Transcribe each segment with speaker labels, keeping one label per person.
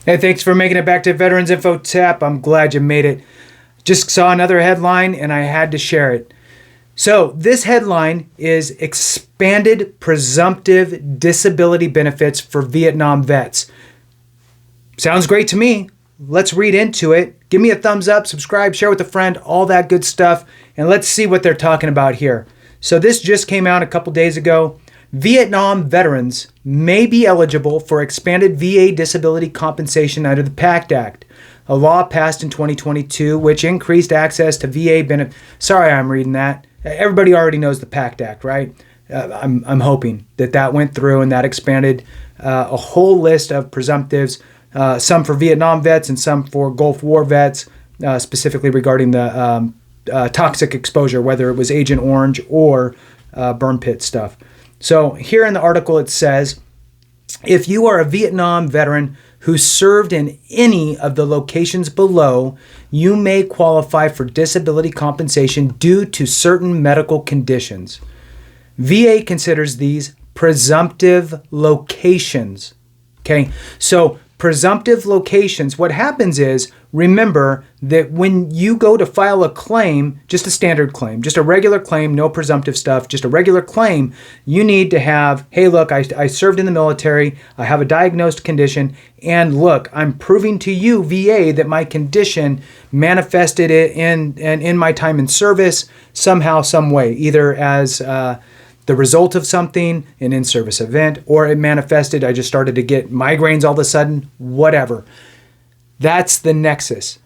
Speaker 1: Hey, thanks for making it back to Veterans Info Tap. I'm glad you made it. Just saw another headline and I had to share it. So this headline is Expanded Presumptive Disability Benefits for Vietnam Vets. Sounds great to me. Let's read into it. Give me a thumbs up, subscribe, share with a friend, all that good stuff. And let's see what they're talking about here. So this just came out a couple days ago. Vietnam veterans may be eligible for expanded VA disability compensation under the PACT Act, a law passed in 2022 which increased access to VA benefits. Sorry, I'm reading that. Everybody already knows the PACT Act, right? I'm hoping that went through and that expanded a whole list of presumptives, some for Vietnam vets and some for Gulf War vets, specifically regarding the toxic exposure, whether it was Agent Orange or burn pit stuff. So here in the article it says, if you are a Vietnam veteran who served in any of the locations below, you may qualify for disability compensation due to certain medical conditions. VA considers these presumptive locations. Okay, so presumptive locations, what happens is, remember that when you go to file a claim, just a standard claim, just a regular claim, no presumptive stuff, just a regular claim, you need to have, hey, look, I served in the military, I have a diagnosed condition, and look, I'm proving to you, VA, that my condition manifested it in my time in service somehow, some way, either as the result of something, an in-service event, or it manifested, I just started to get migraines all of a sudden, whatever. That's the nexus.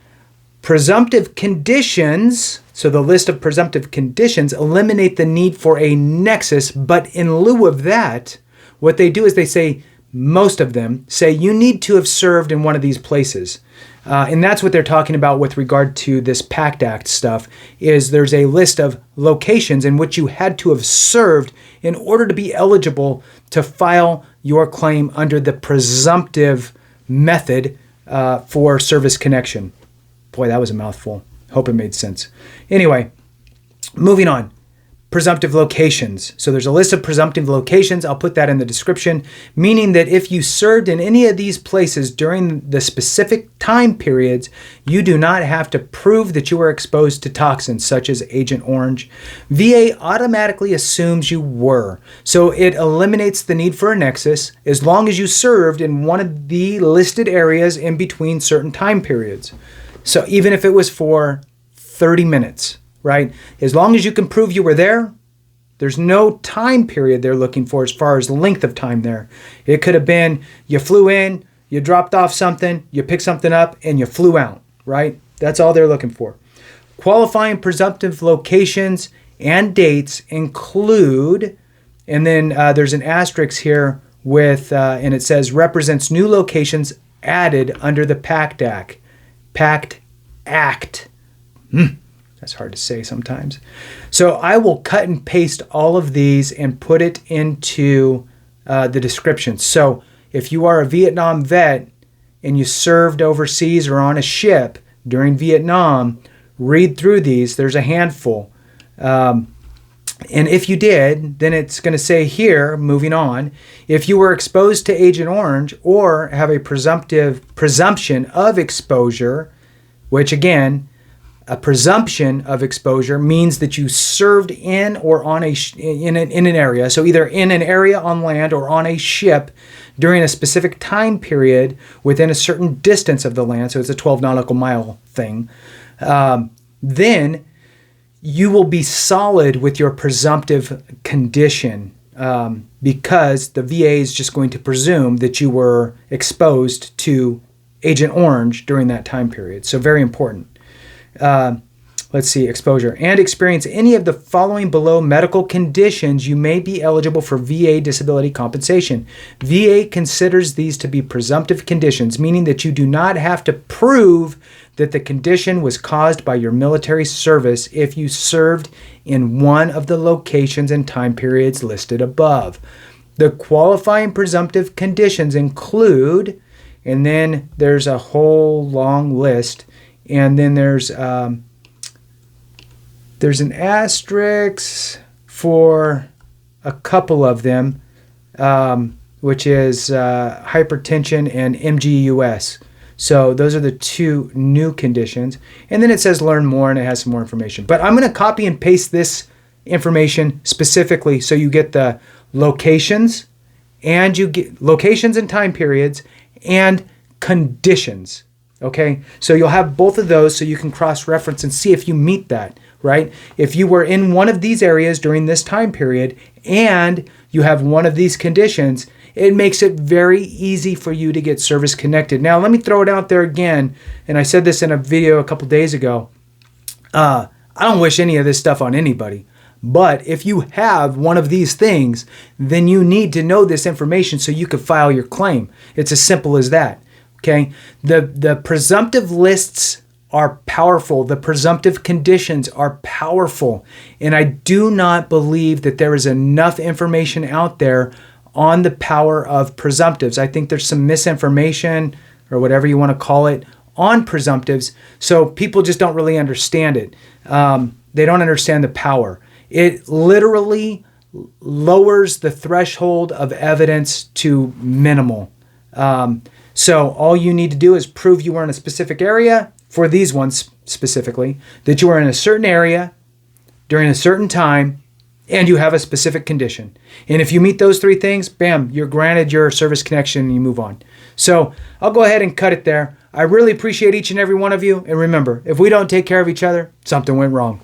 Speaker 1: Presumptive conditions, so the list of presumptive conditions eliminate the need for a nexus, but in lieu of that, what they do is they say, most of them say you need to have served in one of these places. And that's what they're talking about with regard to this PACT Act stuff, is there's a list of locations in which you had to have served in order to be eligible to file your claim under the presumptive method for service connection. Boy, that was a mouthful. Hope it made sense. Anyway, moving on. Presumptive locations. So there's a list of presumptive locations. I'll put that in the description, meaning that if you served in any of these places during the specific time periods, you do not have to prove that you were exposed to toxins such as Agent Orange. VA automatically assumes you were. So it eliminates the need for a nexus as long as you served in one of the listed areas in between certain time periods. So even if it was for 30 minutes, right? As long as you can prove you were there, there's no time period they're looking for as far as the length of time there. It could have been you flew in, you dropped off something, you picked something up, and you flew out, right? That's all they're looking for. Qualifying presumptive locations and dates include, and then there's an asterisk here with, and it says represents new locations added under the PACT Act. PACT Act. That's hard to say sometimes. So I will cut and paste all of these and put it into the description. So if you are a Vietnam vet and you served overseas or on a ship during Vietnam, read through these. There's a handful. And if you did, then it's going to say here, moving on, if you were exposed to Agent Orange or have a presumption of exposure, which again, a presumption of exposure means that you served in or on in an area, so either in an area on land or on a ship during a specific time period within a certain distance of the land, so it's a 12 nautical mile thing, then you will be solid with your presumptive condition because the VA is just going to presume that you were exposed to Agent Orange during that time period. So very important. Let's see, exposure, and experience any of the following below medical conditions, you may be eligible for VA disability compensation. VA considers these to be presumptive conditions, meaning that you do not have to prove that the condition was caused by your military service if you served in one of the locations and time periods listed above. The qualifying presumptive conditions include, and then there's a whole long list. And then there's an asterisk for a couple of them, which is hypertension and MGUS. So those are the two new conditions. And then it says learn more, and it has some more information. But I'm going to copy and paste this information specifically so you get the locations, and you get locations and time periods and conditions. Okay, so you'll have both of those so you can cross-reference and see if you meet that, right? If you were in one of these areas during this time period and you have one of these conditions, it makes it very easy for you to get service connected. Now, let me throw it out there again, and I said this in a video a couple days ago. I don't wish any of this stuff on anybody, but if you have one of these things, then you need to know this information so you can file your claim. It's as simple as that. Okay, the presumptive lists are powerful. The presumptive conditions are powerful. And I do not believe that there is enough information out there on the power of presumptives. I think there's some misinformation, or whatever you want to call it, on presumptives. So people just don't really understand it. They don't understand the power. It literally lowers the threshold of evidence to minimal. So all you need to do is prove you were in a specific area, for these ones specifically, that you were in a certain area during a certain time, and you have a specific condition. And if you meet those three things, bam, you're granted your service connection and you move on. So I'll go ahead and cut it there. I really appreciate each and every one of you. And remember, if we don't take care of each other, something went wrong.